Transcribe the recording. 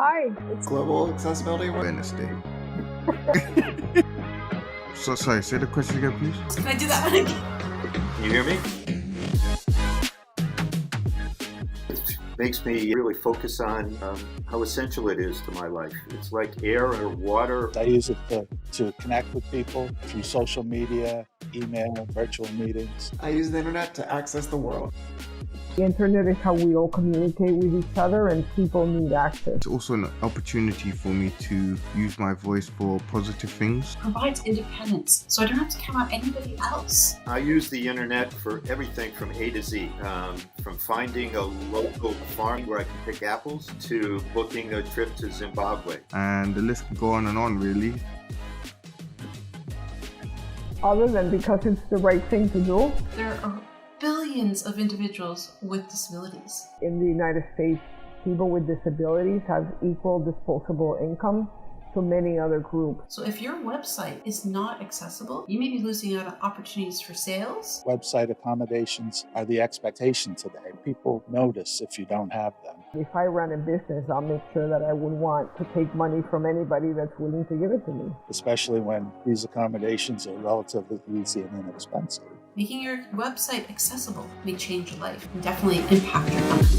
Hi, it's Global Accessibility Awareness Day. So sorry, say the question again, please. Can I do that one again? Can you hear me? It makes me really focus on how essential it is to my life. It's like air or water. I use it to connect with people through social media, email, virtual meetings. I use the internet to access the world. the internet is how we all communicate with each other, and people need access. It's also an opportunity for me to use my voice for positive things. Provides independence, so I don't have to count on anybody else. I use the internet for everything from A to Z, from finding a local farm where I can pick apples to booking a trip to Zimbabwe. And the list can go on, really. Other than because it's the right thing to do. There are billions of individuals with disabilities. In the United States, people with disabilities have equal disposable income to many other groups. So if your website is not accessible, you may be losing out on opportunities for sales. Website accommodations are the expectation today. People notice if you don't have them. If I run a business, I'll make sure that I would want to take money from anybody that's willing to give it to me. Especially when these accommodations are relatively easy and inexpensive. Making your website accessible may change your life and definitely impact your company.